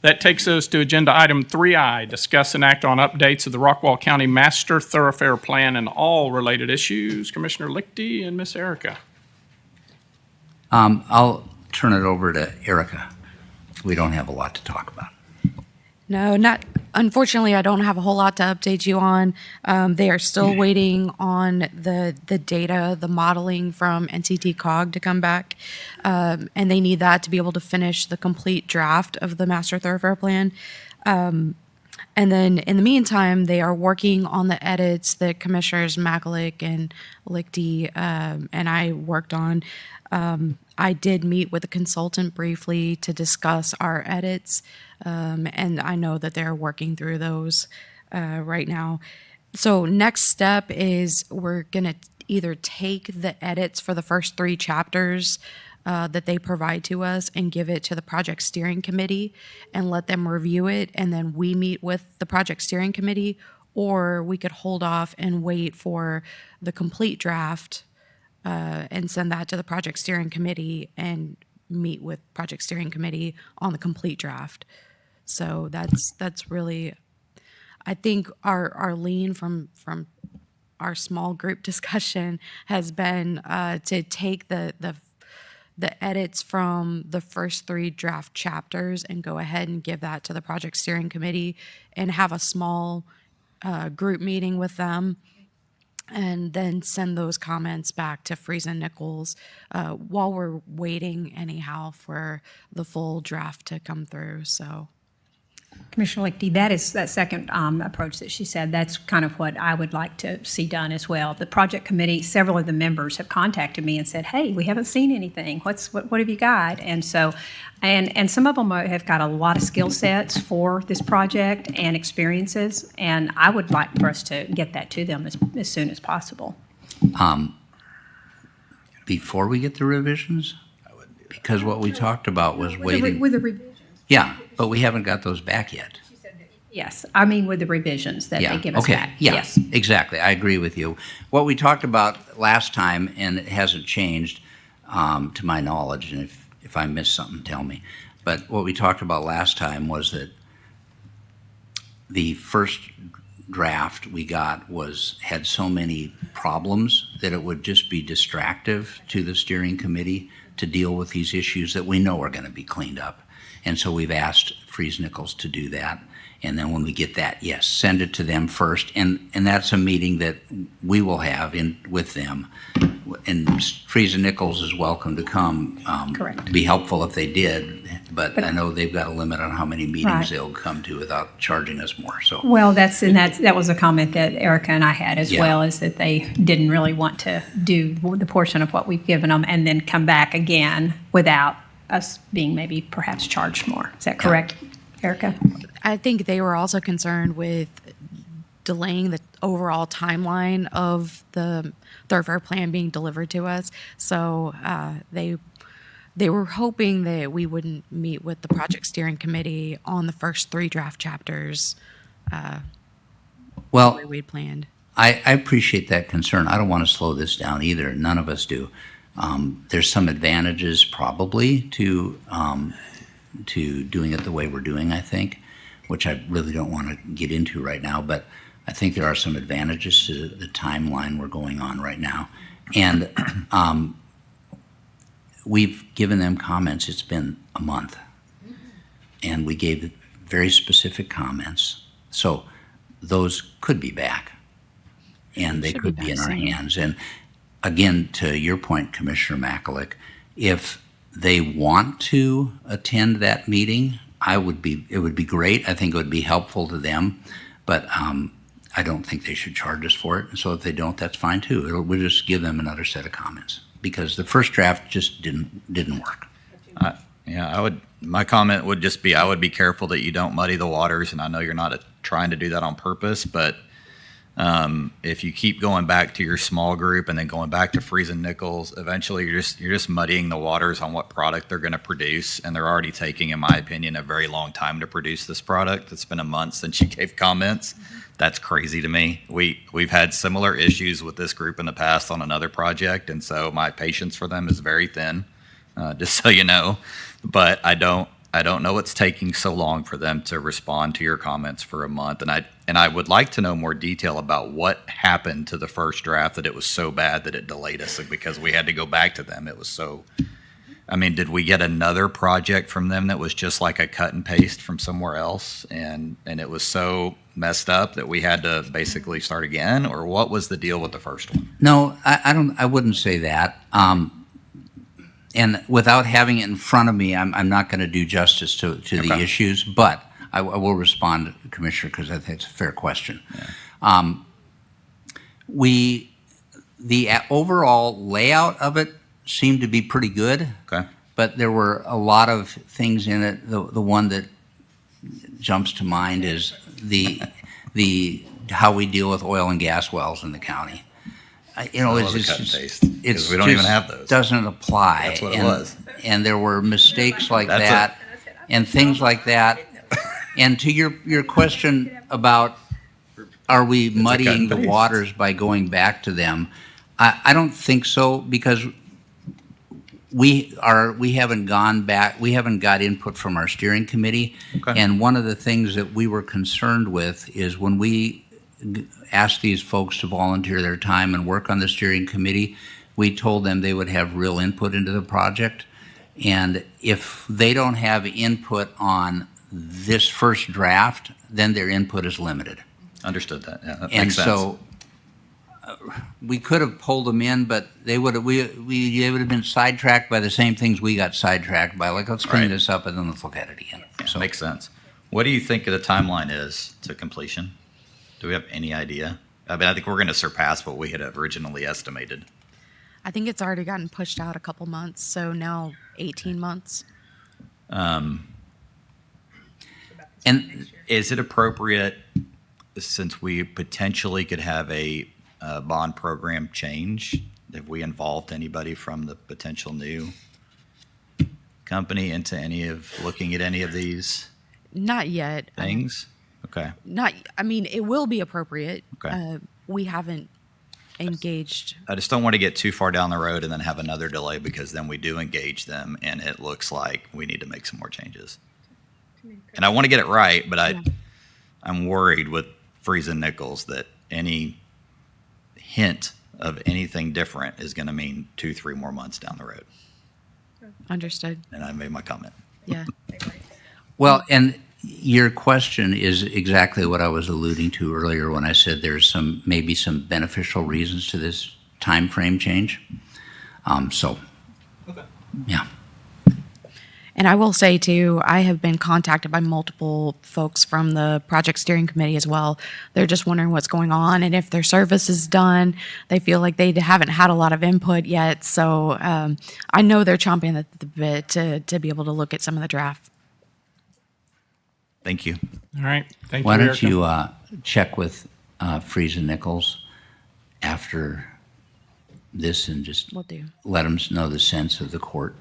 That takes us to agenda item 3I, discuss and act on updates of the Rockwall County Master Thoroughfare Plan and all related issues. Commissioner Lichty and Miss Erika. I'll turn it over to Erika. We don't have a lot to talk about. No, not unfortunately. I don't have a whole lot to update you on. They are still waiting on the data, the modeling from NCT COG to come back, and they need that to be able to finish the complete draft of the Master Thoroughfare Plan. And then in the meantime, they are working on the edits that Commissioners Makalik and Lichty and I worked on. I did meet with a consultant briefly to discuss our edits, and I know that they're working through those right now. So next step is we're going to either take the edits for the first 3 chapters that they provide to us and give it to the project steering committee and let them review it, and then we meet with the project steering committee, or we could hold off and wait for the complete draft and send that to the project steering committee and meet with project steering committee on the complete draft. So that's really, I think our lean from our small group discussion has been to take the edits from the first 3 draft chapters and go ahead and give that to the project steering committee and have a small group meeting with them, and then send those comments back to Friesen Nichols while we're waiting anyhow for the full draft to come through. So, Commissioner Lichty, that second approach that she said, that's kind of what I would like to see done as well. The project committee, several of the members have contacted me and said, hey, we haven't seen anything. What have you got? And so, and some of them have got a lot of skill sets for this project and experiences, and I would like for us to get that to them as soon as possible. Before we get the revisions? Because what we talked about was waiting. With the revisions. Yeah, but we haven't got those back yet. Yes, I mean with the revisions that they give us back. Yeah, Yes. exactly. I agree with you. What we talked about last time, and it hasn't changed to my knowledge, and if I missed something, tell me. But what we talked about last time was that the first draft we got had so many problems that it would just be distractive to the steering committee to deal with these issues that we know are going to be cleaned up. And so we've asked Friesen Nichols to do that. And then when we get that, yes, send it to them first. And that's a meeting that we will have with them. And Friesen Nichols is welcome to come. Correct. Be helpful if they did. But I know they've got a limit on how many meetings Right. they'll come to without charging us more. So Well, that was a comment that Erika and I had as Yeah. well, is that they didn't really want to do the portion of what we've given them and then come back again without us being maybe perhaps charged more. Is that correct, Erika? I think they were also concerned with delaying the overall timeline of the thoroughfare plan being delivered to us. So they were hoping that we wouldn't meet with the project steering committee on the first 3 draft chapters the well, way we'd planned. I appreciate that concern. I don't want to slow this down either. None of us do. There's some advantages probably to doing it the way we're doing, I think, which I really don't want to get into right now. But I think there are some advantages to the timeline we're going on right now. And we've given them comments. It's been a month. And we gave very specific comments. So those could be back. And they Should could be be in back our soon. hands. And again, to your point, Commissioner Makalik, if they want to attend that meeting, it would be great. I think it would be helpful to them, but I don't think they should charge us for it. And so if they don't, that's fine too. We'll just give them another set of comments because the first draft just didn't work. Yeah, my comment would just be, I would be careful that you don't muddy the waters, and I know you're not trying to do that on purpose, but if you keep going back to your small group and then going back to Friesen Nichols, eventually you're just muddying the waters on what product they're going to produce, and they're already taking, in my opinion, a very long time to produce this product. It's been a month since you gave comments. That's crazy to me. We've had similar issues with this group in the past on another project, and so my patience for them is very thin, just so you know. But I don't I don't know what's taking so long for them to respond to your comments for a month, and I would like to know more detail about what happened to the first draft that it was so bad that it delayed us because we had to go back to them. It was so. I mean, did we get another project from them that was just like a cut and paste from somewhere else, and it was so messed up that we had to basically start again, or what was the deal with the first one? No, I wouldn't say that. And without having it in front of me, I'm not going to do justice to the Okay. issues, but I will respond, Commissioner, because I think it's a fair question. The overall layout of it seemed to be pretty good, Okay. but there were a lot of things in it. The one that jumps to mind is the how we deal with oil and gas wells in the county. You know, I it's love the just cut and paste, 'cause it's we don't even just have those. Doesn't apply. That's what it and, was. And there were mistakes like That's that, and things like that. And to your question about are we cut muddying and the paste. waters by going back to them? I don't think so, because we haven't gone back. We haven't got input from our steering committee. Okay. And one of the things that we were concerned with is when we asked these folks to volunteer their time and work on the steering committee, we told them they would have real input into the project. And if they don't have input on this first draft, then their input is limited. Understood that. Yeah, that And makes sense. so we could have pulled them in, but they would have been sidetracked by the same things we got sidetracked by. Like, let's clean Right. this up and then let's look at it again. Yeah, makes sense. What do you think the timeline is to completion? Do we have any idea? I mean, I think we're going to surpass what we had originally estimated. I think it's already gotten pushed out a couple months, so now 18 months. And Is it appropriate, since we potentially could have a bond program change, have we involved anybody from the potential new company into looking at any of these Not yet. things? Okay. I mean, it will be appropriate. Okay. We haven't engaged. I just don't want to get too far down the road and then have another delay, because then we do engage them and it looks like we need to make some more changes. And I want to get it right, but Yeah. I'm worried with Freeze and Nichols that any hint of anything different is going to mean 2-3 more months down the road. Understood. And I made my comment. Yeah. well, and your question is exactly what I was alluding to earlier when I said there's maybe some beneficial reasons to this time frame change. Yeah. And I will say too, I have been contacted by multiple folks from the project steering committee as well. They're just wondering what's going on and if their service is done. They feel like they haven't had a lot of input yet. So I know they're chomping at the bit to be able to look at some of the draft. Thank you. All right, thank you, Why don't Erica. you check with Freeze and Nichols after this and just Will do. let them know the sense of the court?